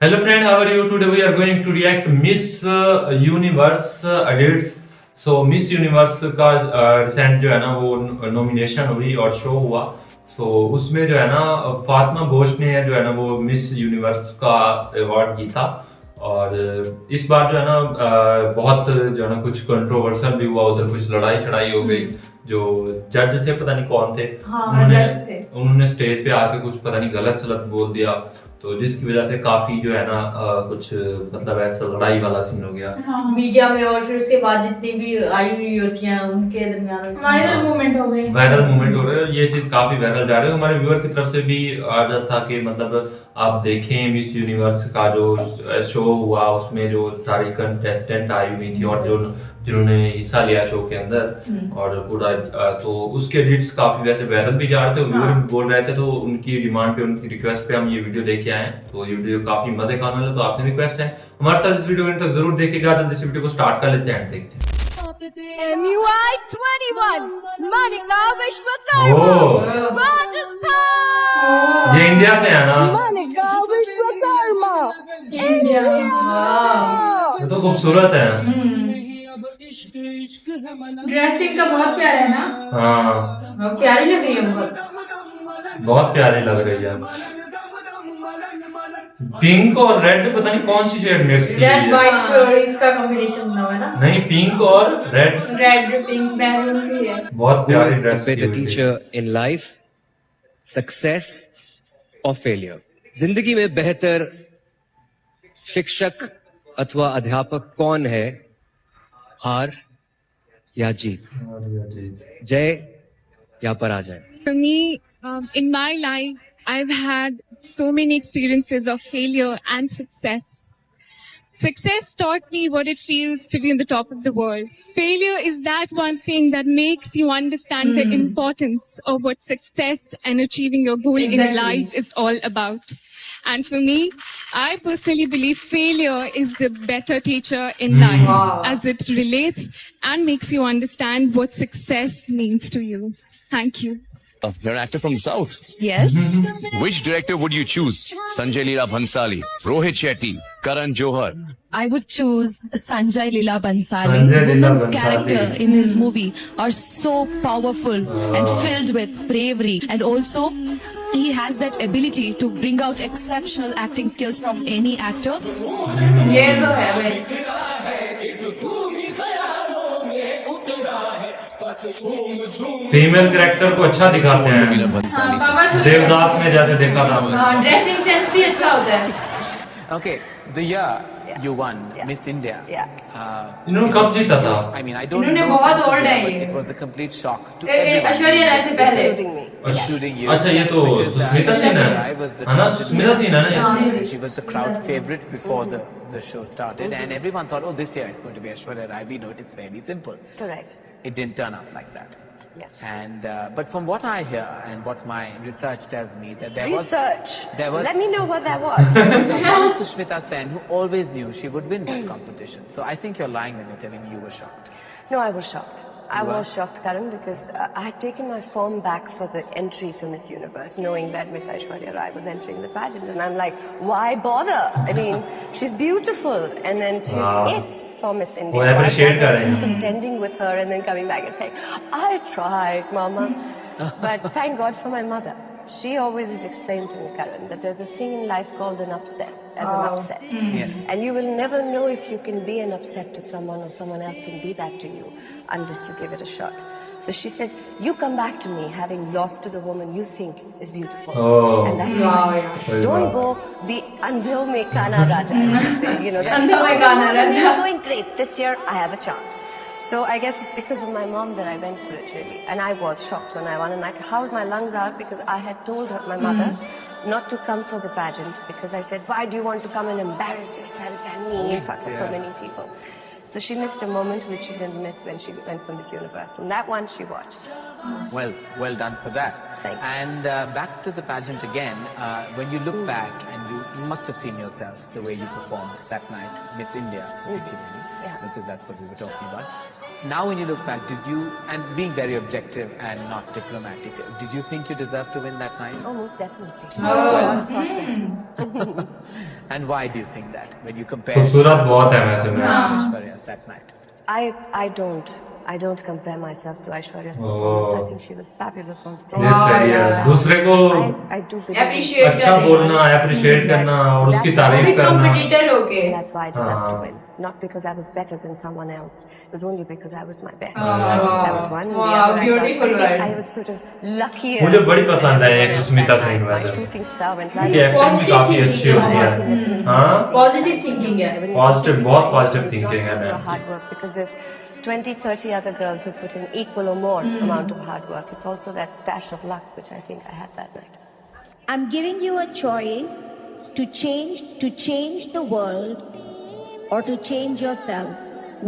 Hello friend, how are you? Today we are going to react Miss Universe edits. So Miss Universe का recent जो है ना वो nomination हुई और शो हुआ. सो उसमें जो है ना फातिमा घोष ने जो है ना वो मिस यूनिवर्स का अवार्ड जीता. और इस बार जो है ना बहुत जो है ना कुछ कंट्रोवर्सल भी हुआ, उधर कुछ लड़ाई शड़ाई हो गई. जो जज थे पता नहीं कौन थे, उन्होंने स्टेज पे आके कुछ पता नहीं गलत सलत बोल दिया, तो जिसकी वजह से काफी जो है ना कुछ मतलब ऐसा लड़ाई वाला सीन हो गया मीडिया में. और फिर उसके बाद जितनी भी आई हुई होती हैं उनके दरमियान वायरल मूवमेंट हो गए. वायरल मूवमेंट हो रहे हैं. ये चीज काफी वायरल जा रही है. हमारे व्यूअर की तरफ से भी आ जाता था कि मतलब आप देखें मिस यूनिवर्स का जो शो हुआ उसमें जो सारी कंटेस्टेंट आई हुई थी और जो जिन्होंने हिस्सा लिया शो के अंदर और पूरा तो उसके एडिट्स काफी वैसे वायरल भी जा रहे थे, व्यूअर भी बोल रहे थे. तो उनकी डिमांड पे, उनकी रिक्वेस्ट पे हम ये वीडियो लेके आए. तो ये वीडियो काफी मजे का वाला है, तो आपसे रिक्वेस्ट है हमारे साथ इस वीडियो तक जरूर देखिएगा. जल्दी से वीडियो को स्टार्ट कर लेते हैं, देखते हैं. MUI 21 Manika Vishwakarma Rajasthan. ये इंडिया से है ना. Manika Vishwakarma India. ये तो खूबसूरत है. ड्रेसिंग का बहुत प्यारा है ना. हाँ प्यारी लग रही है बहुत प्यारी लग रही है. पिंक और रेड पता नहीं कौन सी शेड मिक्स की रेड है. वाइट इसका कॉम्बिनेशन बना हुआ है ना. नहीं, पिंक और रेड. रेड पिंक मैरून भी है. बहुत प्यारी Who is dress a better teacher in life? Success or failure? जिंदगी में बेहतर शिक्षक अथवा अध्यापक कौन है? हार या जीत? जय या पराजय? For me, in my life, I've had so many experiences of failure and success. Success taught me what it feels to be on the top of the world. Failure is that one thing that makes you understand the importance of what success and achieving your goal in life is all about. And for me, I personally believe failure is the better teacher in life as it relates and makes you understand what success means to you. Thank you. You're an actor from the South. Yes. Which director would you choose? Sanjay Leela Bhansali, Rohit Shetty, Karan Johar. I would choose Sanjay Leela Bhansali. Sanjay Leela Women's Bhansali. character in his movie are so powerful and filled with bravery, and also he has that ability to bring out exceptional acting skills from any actor. ये तो है भाई. Female character को अच्छा दिखाते हैं. देवदास में जैसे देखा था हमने. ड्रेसिंग सेंस भी अच्छा होता है. Okay, the year you won Miss India. इन्होंने कब जीता था? I mean, I don't इन्होंने know बहुत if old है but ये. it was a complete shock to everyone, Aishwarya Rai से पहले. including you. अच्छा ये तो Because, सुष्मिता सेन है. Rai was the है ना, crowd सुष्मिता सेन है ना ये? and she was the crowd favorite before the show started, and everyone thought, oh, this year it's going to be Aishwarya Rai. We know it's very simple. Correct. It didn't turn out like that. Yes. And but from what I hear and what my research tells me that there Research. was Let me know what that was. one Sushmita Sen who always knew she would win that competition. So I think you're lying when you're telling me you were shocked. No, I was shocked. I was shocked, Karan, because I had taken my form back for the entry for Miss Universe, knowing that Miss Aishwarya Rai was entering the pageant. And I'm like, why bother? I mean, she's beautiful. And then she's it for Miss India. वो appreciate कर रहे हैं. Contending with her and then coming back and saying, I tried, Mama. But thank God for my mother. She always has explained to me, Karan, that there's a thing in life called an upset, as an upset. Yes. And you will never know if you can be an upset to someone or someone else can be that to you unless you give it a shot. So she said, you come back to me having lost to the woman you think is beautiful. Oh. And that's why. Don't go the Andhyo mein Kana Raja, as they say. You know, that, Andhyo mein Kana Raja. It's going great. This year I have a chance. So I guess it's because of my mom that I went for it, really. And I was shocked when I won, and I howled my lungs out because I had told her, my mother not to come for the pageant, because I said, why do you want to come and embarrass yourself and me in front of so many people? So she missed a moment which she didn't miss when she went for Miss Universe. And that one she watched. Well done for that. Thank you. And back to the pageant again. When you look back, and you must have seen yourself the way you performed that night, Miss India particularly, Yeah. because that's what we were talking about. Now, when you look back, did you, and being very objective and not diplomatic, did you think you deserved to win that night? Oh, most definitely. And why do you think that? When you compare खूबसूरत बहुत है वैसे में Aishwarya's that night. I don't compare myself to Aishwarya's performance. I think she was fabulous on stage. ये सही है दूसरे को I do believe Appreciate अच्छा करते हैं। बोलना अप्रिशिएट करना और उसकी वो तारीफ भी करना कॉम्पिटिटर हो के that's why I deserved to win. Not because I was better than someone else. It was only because I was my best. That was one. And the Wow, other, beautiful I think I words. was sort of lucky. मुझे बड़ी पसंद है ये Sushmita Singh My वैसे shooting star went उनकी right. Acting भी काफी अच्छी होती है हाँ पॉजिटिव थिंकिंग है पॉजिटिव बहुत positive It's not thinking just your है hard work, because there's 20, 30 other girls who put in equal or more amount of hard work. It's also that dash of luck, which I think I had that night. I'm giving you a choice to change the world or to change yourself.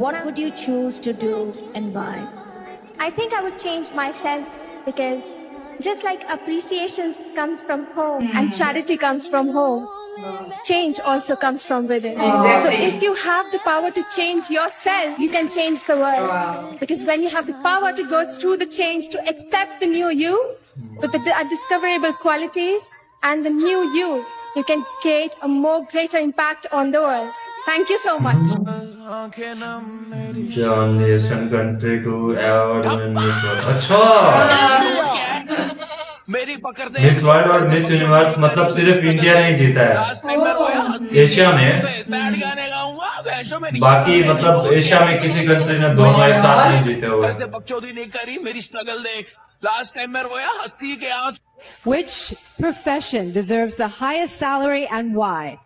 What would you choose to do and why? I think I would change myself, because just like appreciation comes from home and charity comes from home, change also comes from within. Exactly. So if you have the power to change yourself, you can change the world. Wow. Because when you have the power to go through the change, to accept the new you with the undiscoverable qualities and the new you can create a more greater impact on the world. Thank you so much. John Asian country to ever win Miss World अच्छा miss world और miss universe मतलब सिर्फ India नहीं जीता है Asia में बाकी मतलब एशिया में किसी कंट्री ने दोनों एक साथ नहीं जीते हुए बकचोदी नहीं करी मेरी स्ट्रगल देख लास्ट टाइम मैं रोया हंसी के आंसू Which profession deserves the highest salary and why?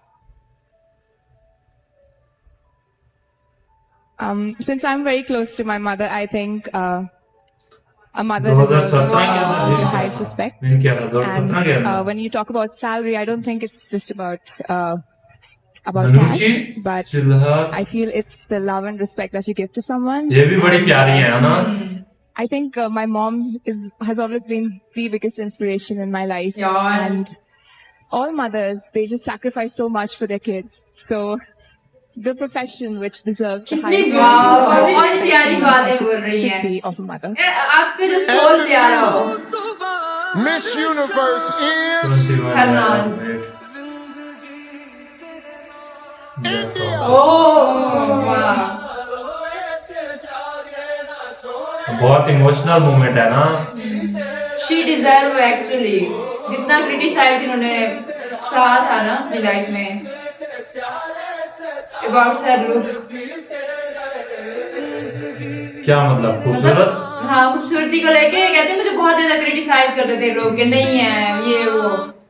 Since I'm very close to my mother, I think a mother 2017 deserves के the highest respect. इन क्या था 2017 के And when you talk about salary, I don't think it's just about cash, धनुषी but चिल्हर I feel it's the love and respect that you give to someone. ये भी बड़ी प्यारी है ना I think my mom has always been the biggest inspiration in my life. Yeah. And all mothers, they just sacrifice so much for their kids. So the profession which deserves the कितनी highest बहुत प्यारी बातें बोल रही should हैं be of a mother. आपका जो soul प्यारा हो मिस यूनिवर्स इज 21 हरनाज देखो ओह वाह बहुत इमोशनल मोमेंट है ना शी डिजर्व एक्चुअली जितना क्रिटिसाइज इन्होंने सहा था ना अपनी लाइफ में अबाउट हर लुक क्या मतलब खूबसूरत हाँ खूबसूरती को लेके कहते हैं मुझे बहुत ज्यादा क्रिटिसाइज करते थे लोग कि नहीं है ये वो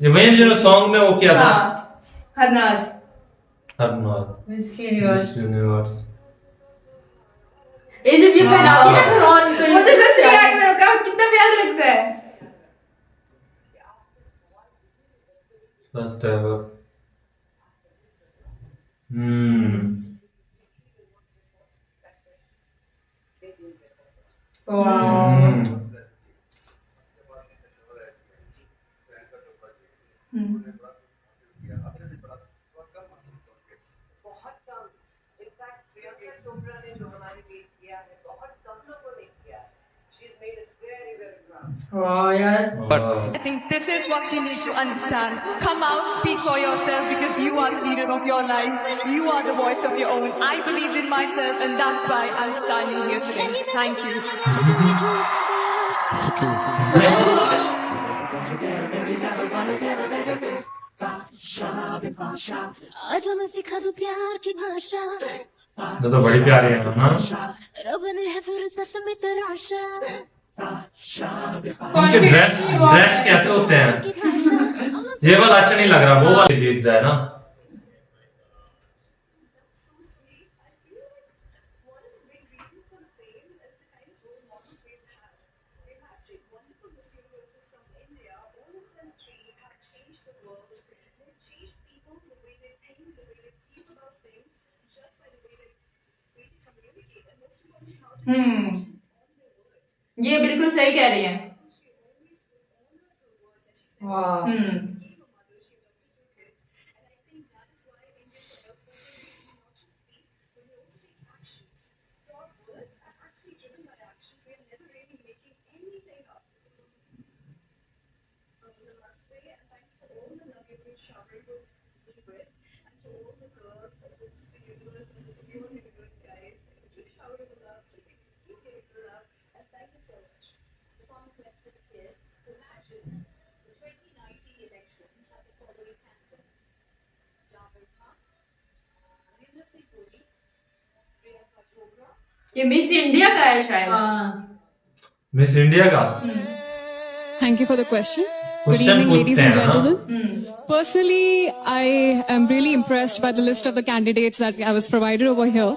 ये वही जो सॉन्ग में वो किया था हाँ Harnaaz Harnaaz miss universe universe ये जब ये पहनाती है ना क्रॉन तो मुझे बस याद में रखा कितना प्यारा लगता है फर्स्ट एवर वाह वाह यार I think this is what you need to understand. Come out, speak for yourself, because you are the leader of your life. You are the voice of your own. I believed in myself, and that's why I'm standing here today. Thank you. आज मैं सिखा दूं प्यार की भाषा ये तो बड़ी प्यारी है ना रब ने है फुर्सत में तराशा उसके ड्रेस कैसे होते हैं ये वाला अच्छा नहीं लग रहा वो वाला जीत जाए ना ये बिल्कुल सही कह रही है। वाह। ये मिस इंडिया का है शायद। मिस इंडिया का Thank you for the question. Good Question evening, ladies and पूछते हैं, हाँ? gentlemen. Personally, I am really impressed by the list of the candidates that I was provided over here.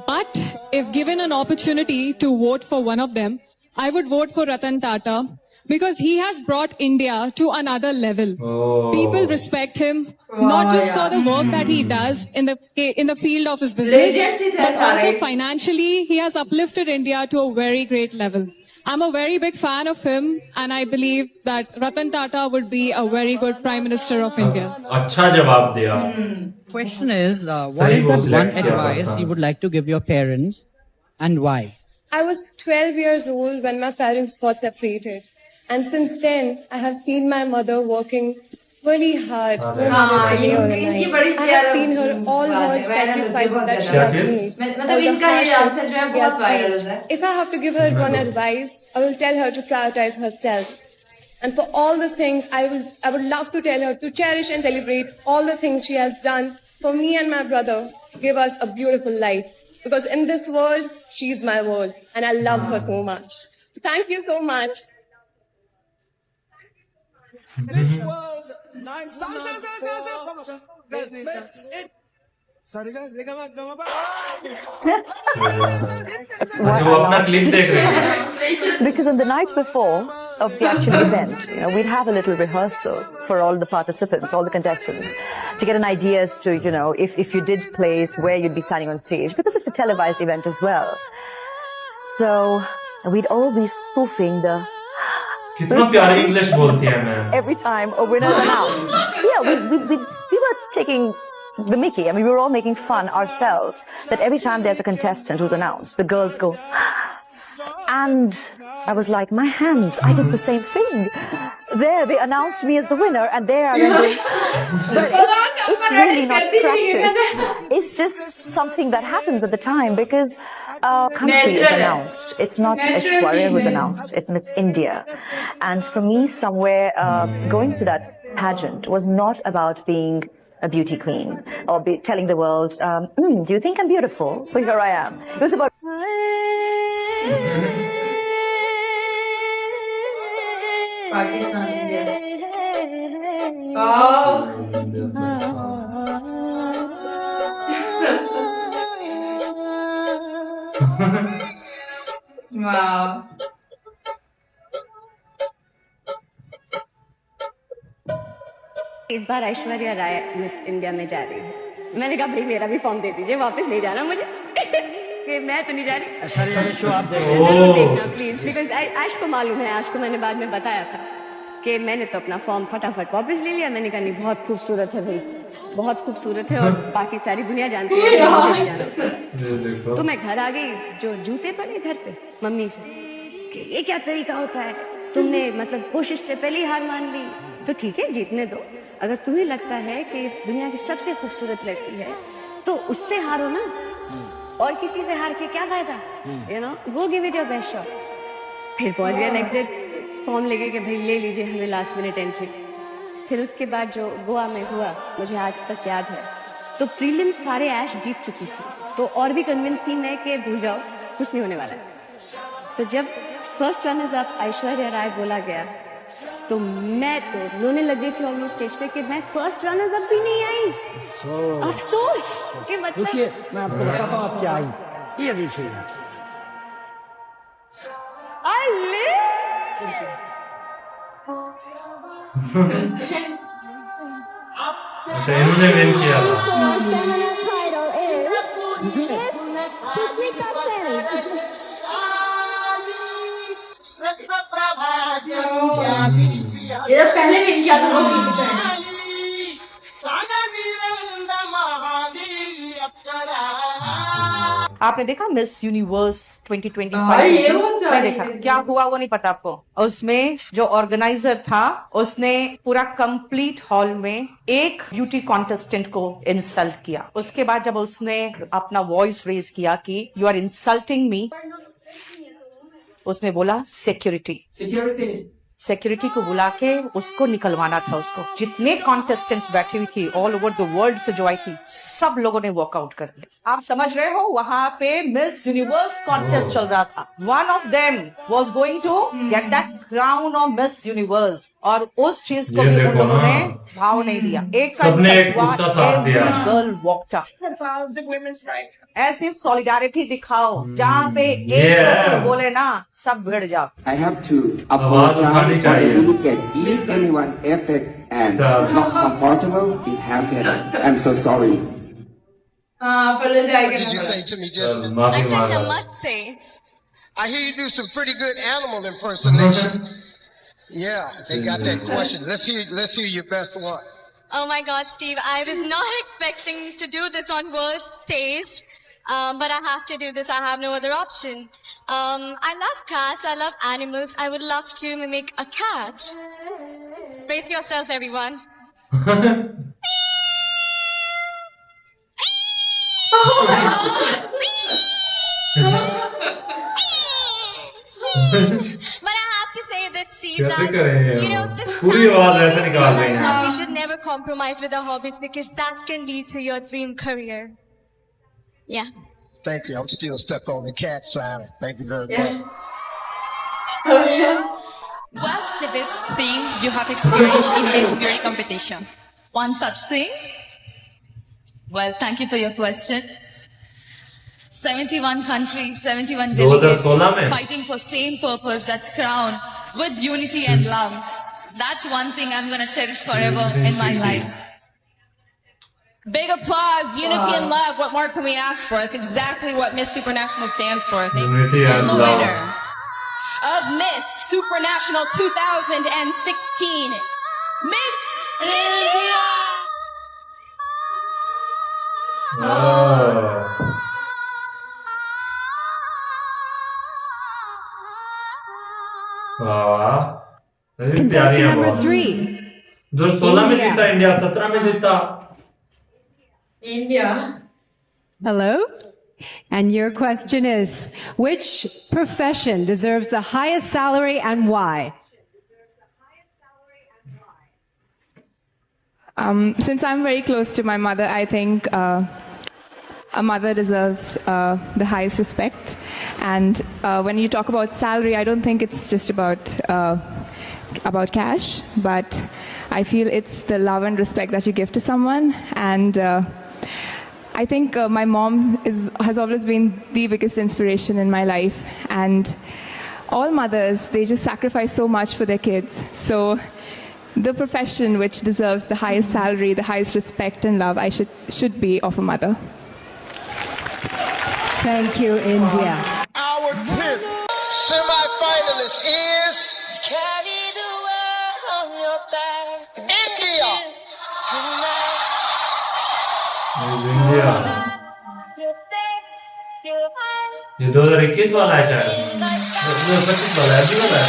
But if given an opportunity to vote for one of them, I would vote for Ratan Tata because he has brought India to another level. Oh. People respect him not just for the work that he does in the field of his business, Legends ही थे but also सारे। financially he has uplifted India to a very great level. I'm a very big fan of him, and I believe that Ratan Tata would be a very good Prime Minister of India. अच्छा जवाब दिया। Question is, what सही is वो that one select किया advice person। you would like to give your parents and why? I was 12 years old when my parents got separated. And since then, I have seen my mother working really hard. इनकी बड़ी I have seen her all her sacrifices that she has made. मतलब all the इनका ये hardships answer जो है she has बहुत viral faced. है। If I have to give her one advice, I will tell her to prioritize herself. And for all the things, I would love to tell her to cherish and celebrate all the things she has done for me and my brother to give us a beautiful life. Because in this world, she's my world. And I love her so much. Thank you so much. अच्छा वो अपना clip देख रहे हैं। Because on the night before of the actual event, we'd have a little rehearsal for all the participants, all the contestants, to get an idea as to, if you did place, where you'd be standing on stage, because it's a televised event as well. So we'd all be spoofing the कितना प्यारी English बोलती है ma'am. every time a winner is announced. Yeah, we were taking the mickey. I mean, we were all making fun ourselves that every time there's a contestant who's announced, the girls go, and I was like, my hands, I did the same thing. There, they announced me as the winner, and there I am doing, but it's really not practiced. It's just something that happens at the time because our country is announced. It's not Aishwarya who's announced. It's Miss India. And for me, somewhere, going to that pageant was not about being a beauty queen or telling the world, do you think I'm beautiful? So here I am. It was about... Pakistan, wow. इस बार Aishwarya Rai miss India में जा रही है। मैंने कहा भाई मेरा भी फॉर्म दे दीजिए, वापस नहीं जाना मुझे कि मैं तो नहीं जा रही। जरूर देखना प्लीज, बिकॉज ऐश को मालूम है, ऐश को मैंने बाद में बताया था कि मैंने तो अपना फॉर्म फटाफट वापस ले लिया। मैंने कहा नहीं बहुत खूबसूरत है भाई, बहुत खूबसूरत है और बाकी सारी दुनिया जानती है कि मुझे नहीं जाना उसके साथ। तो मैं घर आ गई, जो जूते पड़े घर पे मम्मी से कि ये क्या तरीका होता है, तुमने मतलब कोशिश से पहले ही हार मान ली, तो ठीक है जीतने दो। अगर तुम्हें लगता है कि दुनिया की सबसे खूबसूरत लड़की है तो उससे हारो ना, और किसी से हार के क्या फायदा, गो give it your best shot. फिर पहुंच गया नेक्स्ट डे, फॉर्म लेके कि भाई ले लीजिए हमें लास्ट मिनट एंट्री। फिर उसके बाद जो गोवा में हुआ मुझे आज तक याद है, तो प्रीलिम्स सारे ऐश जीत चुकी थी, तो और भी कन्विंस थी मैं कि भूल जाओ कुछ नहीं होने वाला है। तो जब first runners up Aishwarya Rai बोला गया तो मैं तो रोने लग गई थी ऑलमोस्ट स्टेज पे कि मैं फर्स्ट रनर्स अप भी नहीं आई। अफसोस कि मतलब मैं आपको बताता हूँ आप क्या आई, ये देखिए अच्छा इन्होंने विन किया था। ये तो पहले विन किया था वो टीवी पे। आपने देखा मिस यूनिवर्स 2025? हाँ, ये होता नहीं है। देखा, क्या हुआ वो नहीं पता आपको। उसमें जो ऑर्गेनाइजर था उसने पूरा कंप्लीट हॉल में एक ब्यूटी कॉन्टेस्टेंट को इंसल्ट किया। उसके बाद जब उसने अपना वॉइस रेज किया कि यू आर इंसल्टिंग मी, उसने बोला सिक्योरिटी को बुला के उसको निकलवाना था। उसको जितने कॉन्टेस्टेंट्स बैठी हुई थी ऑल ओवर द वर्ल्ड से जो आई थी, सब लोगों ने वॉकआउट कर दिया। आप समझ रहे हो, वहां पे मिस यूनिवर्स कॉन्टेस्ट चल रहा था। One of them was going to get that crown of Miss Universe, और उस चीज को ये भी उन देखो लोगों ना। ने भाव नहीं दिया। एक सबने उसका साथ दिया। Girl walked up. ऐसी सॉलिडारिटी दिखाओ जहाँ पे ये एक है। को बोले ना सब भिड़ जाओ। I have to आवाज उठानी apologize for चाहिए। the delicate if anyone affect and not comfortable is happening. I'm so sorry. हाँ पहले जाएगा Did you say to me just? माफी मांगा। namaste. I hear you do some pretty good animal impersonations. Yeah, they got that question. Let's hear your best one. Oh my God, Steve, I was not expecting to do this on world stage, but I have to do this. I have no other option. I love cats. I love animals. I would love to mimic a cat. Brace yourself, everyone. But I have to say this, Steve, कैसे that करेंगे you know हम? this पूरी time आवाज we ऐसे निकाल रहे हैं। we should never compromise with our hobbies because that can lead to your dream career. Yeah. Thank you. I'm still stuck on the cat sound. Thank you very Yeah. much. What's the best thing you have experienced in this beauty competition? One such thing? Well, thank you for your question. 71 countries, 71 delegates 2016 में? fighting for same purpose, that's crown, with unity and love. That's one thing I'm going to cherish forever in my life. Big applause, unity and love. What more can we ask for? That's exactly what Miss Supranational stands for. Unity and the love. winner of Miss Supranational 2016, Miss India. Contestant number 3. 2016 में जीता India, 17 में जीता India. Hello? And your question is, which profession deserves the highest salary and why? Since I'm very close to my mother, I think a mother deserves the highest respect. And when you talk about salary, I don't think it's just about cash, but I feel it's the love and respect that you give to someone. And I think my mom has always been the biggest inspiration in my life. And all mothers, they just sacrifice so much for their kids. So the profession which deserves the highest salary, the highest respect and love, I should be of a mother. Thank you, India. Our 10th semi-finalist is India. India. ये 2021 वाला है शायद, 2025 वाला है, अभी वाला है।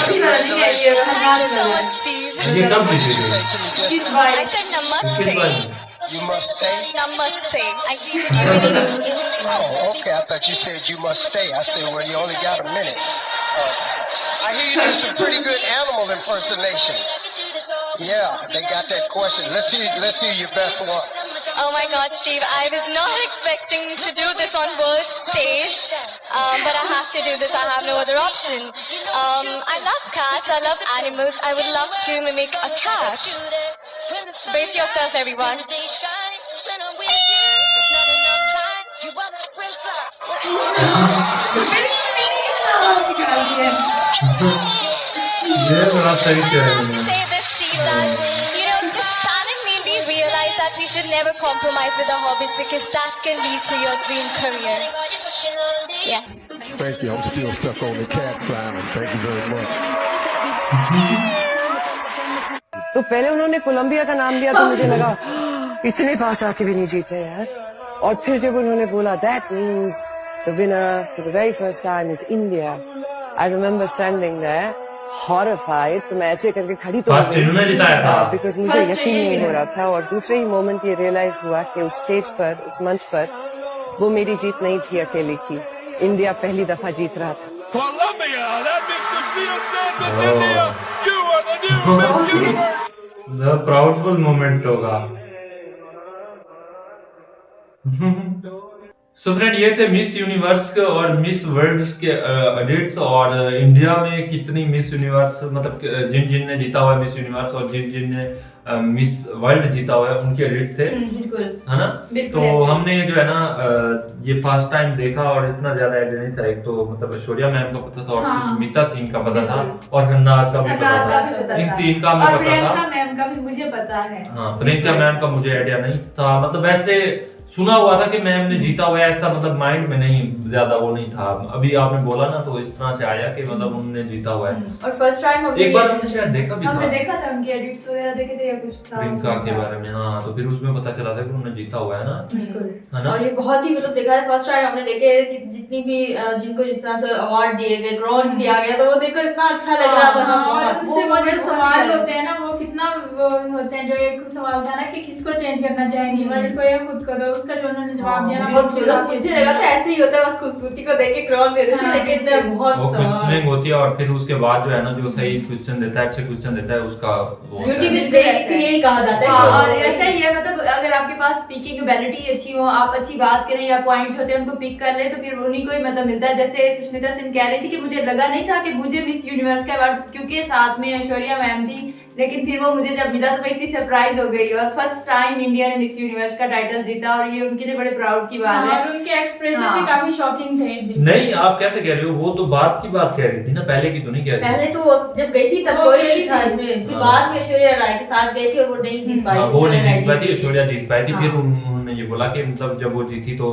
ये कब जीती थी? I said namaste. You must stay. Namaste. I greeted you in Oh, okay. I thought you said you must stay. I said, well, you only got a minute. I hear you do some pretty good animal impersonations. Yeah, they got that question. Let's hear your best one. Oh my God, Steve, I was not expecting to do this on world stage, but I have to do this. I have no other option. I love cats. I love animals. I would love to mimic a cat. Brace yourself, everyone. ये बड़ा सही कह रहे हैं। Say this, Steve, that, you know, this talent made me realize that we should never compromise with our hobbies because that can lead to your dream career. Yeah. Thank you. I'm still stuck on the cat sound. Thank you very much. तो पहले उन्होंने Colombia का नाम लिया तो मुझे लगा इतने पास आके भी नहीं जीते यार, और फिर जब उन्होंने बोला that means the winner for the very first time is India, I remember standing there horrified, तो मैं ऐसे करके खड़ी तो फर्स्ट इन्होंने जिताया था बिकॉज मुझे यकीन नहीं हो रहा था, और दूसरे ही मोमेंट ये रियलाइज हुआ कि उस स्टेज पर, उस मंच पर वो मेरी जीत नहीं थी अकेले की, इंडिया पहली दफा जीत रहा था। प्राउडफुल मोमेंट होगा। सो फ्रेंड, ये थे मिस यूनिवर्स और मिस वर्ल्ड के एडिट्स, और इंडिया में कितनी मिस यूनिवर्स, मतलब जिन ने जीता हुआ है मिस यूनिवर्स और जिन ने मिस वर्ल्ड जीता हुआ है उनके एडिट्स थे, बिल्कुल, है ना। तो हमने जो है ना ये फर्स्ट टाइम देखा और इतना ज्यादा आइडिया नहीं था। एक तो मतलब ऐश्वर्या मैम का पता था और सुष्मिता सिंह का पता था और हन्नाज का भी पता था, इन तीन का हमें पता था। प्रियंका मैम का भी मुझे पता है। हाँ, प्रियंका मैम का मुझे आइडिया नहीं था, मतलब ऐसे सुना हुआ था कि मैम ने जीता हुआ है, ऐसा मतलब माइंड में नहीं ज्यादा वो नहीं था। अभी आपने बोला ना तो इस तरह से आया कि मतलब उन्होंने जीता हुआ है। और फर्स्ट टाइम एक बार हमने शायद देखा भी था, हमने देखा था उनके एडिट्स वगैरह देखे थे या कुछ था प्रियंका के बारे में। हाँ, तो फिर उसमें पता चला था कि उन्होंने जीता हुआ है ना, है ना। और ये बहुत ही मतलब देखा है फर्स्ट टाइम हमने देखे कि जितनी भी जिनको जिस तरह से अवार्ड दिए गए, क्राउन दिया गया, तो वो देखकर इतना अच्छा लग रहा था। और उनसे वो जो सवाल होते हैं ना, वो कितना वो होते हैं, जो एक सवाल था ना कि किसको चेंज करना चाहेंगे, वर्ल्ड को या खुद को, तो उसका जो उन्होंने जवाब दिया ना, बहुत मुझे लगा था ऐसे ही होता है, बस खूबसूरती को देख के क्राउन दे देते हैं, लेकिन बहुत क्वेश्चनिंग होती है और फिर उसके बाद जो है ना जो सही क्वेश्चन देता है, अच्छे क्वेश्चन देता है, उसका ब्यूटी विल पे इसीलिए कहा जाता है। और ऐसा ही है, मतलब अगर आपके पास स्पीकिंग एबिलिटी अच्छी हो, आप अच्छी बात करें या पॉइंट्स होते हैं उनको पिक कर ले, तो फिर उन्हीं को ही मतलब मिलता है। जैसे सुष्मिता सिंह कह रही थी कि मुझे लगा नहीं था कि मुझे मिस यूनिवर्स का अवार्ड, क्योंकि साथ में ऐश्वर्या मैम थी, लेकिन फिर वो मुझे जब मिला तो मैं इतनी सरप्राइज हो गई। और फर्स्ट टाइम इंडिया ने मिस यूनिवर्स का टाइटल जीता और ये उनके लिए बड़े प्राउड की बात है। और उनके एक्सप्रेशन भी काफी शॉकिंग थे। नहीं, आप कैसे कह रहे हो, वो तो बात की बात कह रही थी ना, पहले की तो नहीं कह रही थी। पहले तो जब गई थी तब कोई नहीं था इसमें, फिर बाद में ऐश्वर्या राय के साथ गई थी और वो नहीं जीत पाई। वो नहीं जीत पाई थी, ऐश्वर्या जीत पाई थी। फिर उन्होंने ये बोला कि मतलब जब वो जीती तो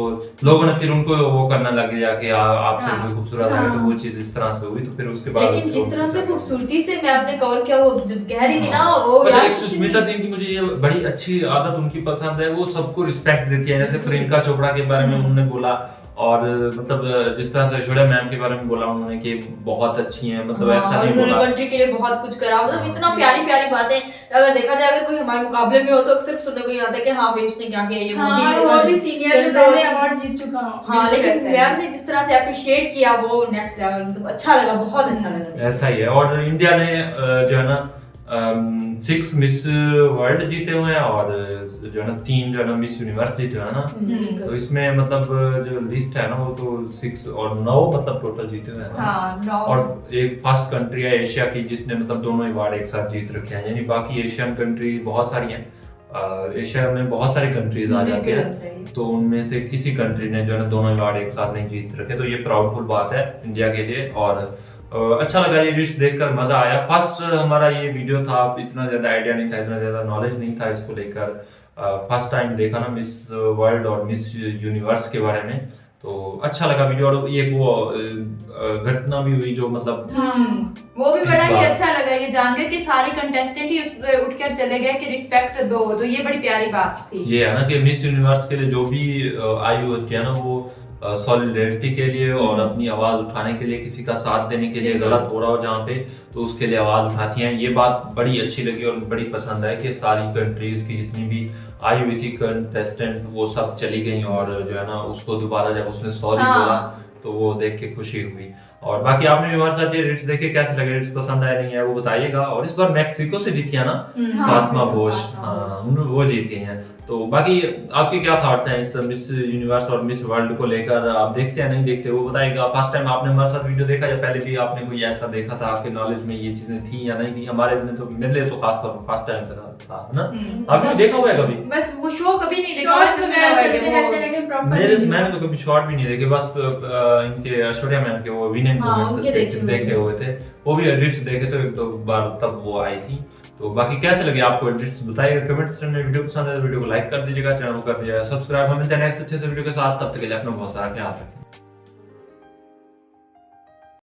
लोगों ने फिर उनको वो करना लग गया कि आपसे जो खूबसूरत है, तो वो चीज इस तरह से हुई। तो फिर उसके बाद लेकिन जिस तरह से खूबसूरती से मैं अपने कॉल किया, वो जब कह रही थी ना, वो एक सुष्मिता सिंह की मुझे ये बड़ी अच्छी आदत उनकी पसंद है, वो सबको रिस्पेक्ट देती है। जैसे प्रियंका चोपड़ा के बारे में उन्होंने बोला, और मतलब जिस तरह से ऐश्वर्या मैम के बारे में बोला उन्होंने कि बहुत अच्छी हैं, मतलब ऐसा नहीं बोला, कंट्री के लिए बहुत कुछ करा, मतलब इतना प्यारी प्यारी बातें। अगर देखा जाए, अगर कोई हमारे मुकाबले में हो तो अक्सर सुनने को ही आता है कि हाँ भाई उसने क्या किया, ये वो भी सीनियर जो पहले अवार्ड जीत चुका हो। हाँ, लेकिन मैम ने जिस तरह से अप्रिशिएट किया वो नेक्स्ट लेवल, मतलब अच्छा लगा, बहुत अच्छा लगा। ऐसा ही है। और इंडिया ने जो है ना 6 मिस वर्ल्ड जीते हुए हैं और जो है ना 3 जो है ना मिस यूनिवर्स जीते हुए हैं ना। तो इसमें मतलब जो लिस्ट है ना वो तो 6 और 9 मतलब टोटल जीते हुए हैं ना। हाँ, और एक फर्स्ट कंट्री है एशिया की जिसने मतलब दोनों अवार्ड एक साथ जीत रखे हैं, यानी बाकी एशियन कंट्री बहुत सारी हैं। एशिया में बहुत सारी कंट्रीज आ जाती हैं, तो उनमें से किसी कंट्री ने जो है ना दोनों अवार्ड एक साथ नहीं जीत रखे, तो ये प्राउडफुल बात है इंडिया के लिए। और अच्छा लगा ये लिस्ट देखकर, मजा आया। फर्स्ट हमारा ये वीडियो था, इतना ज्यादा आइडिया नहीं था, इतना ज्यादा नॉलेज नहीं था इसको लेकर। फर्स्ट टाइम देखा ना मिस वर्ल्ड और मिस यूनिवर्स के बारे में, तो अच्छा लगा वीडियो। और ये वो घटना भी हुई जो मतलब वो भी बड़ा ही अच्छा लगा ये जानकर कि सारे कंटेस्टेंट ही उठकर चले गए कि रिस्पेक्ट दो, तो ये बड़ी प्यारी बात थी। ये है ना कि मिस यूनिवर्स के लिए जो भी आयु होती है ना, वो सॉलिडेरिटी के लिए और अपनी आवाज उठाने के लिए, किसी का साथ देने के लिए, गलत हो रहा हो जहाँ पे तो उसके लिए आवाज उठाती हैं। ये बात बड़ी अच्छी लगी और बड़ी पसंद है कि सारी कंट्रीज की जितनी भी आई हुई थी कंटेस्टेंट वो सब चली गई, और जो है ना उसको दोबारा जब उसने सॉरी बोला तो वो देख के खुशी हुई। और बाकी आपने भी हमारे साथ ये रेट्स देखे, कैसे लगे, रेट्स पसंद आए नहीं है वो बताइएगा। और इस बार मैक्सिको से जीती है ना फातिमा बोश, वो जीत गई हैं। तो बाकी आपके क्या थॉट्स हैं इस मिस यूनिवर्स और मिस वर्ल्ड को लेकर, आप देखते हैं नहीं देखते वो बताइएगा। फर्स्ट टाइम आपने हमारे साथ वीडियो देखा या पहले भी आपने कोई ऐसा देखा था, आपके नॉलेज में ये चीजें थी या नहीं थी? हमारे तो मेरे लिए तो खास तौर पर फर्स्ट टाइम था ना। आपने देखा हुआ है कभी? बस वो शो कभी नहीं देखा, मैंने तो कभी शॉर्ट भी नहीं देखे, बस इनके ऐश्वर्या मैम के वो विन एंड देखे हुए थे, वो भी एडिट्स देखे तो एक दो बार तब वो आई थी। तो बाकी कैसे लगे आपको एडिट्स बताइए कमेंट सेक्शन में। वीडियो पसंद है तो वीडियो को लाइक कर दीजिएगा, चैनल को कर दीजिएगा सब्सक्राइब। हम मिलते हैं नेक्स्ट अच्छे से वीडियो के साथ, तब तक के लिए अपना बहुत सारा ख्याल रखें।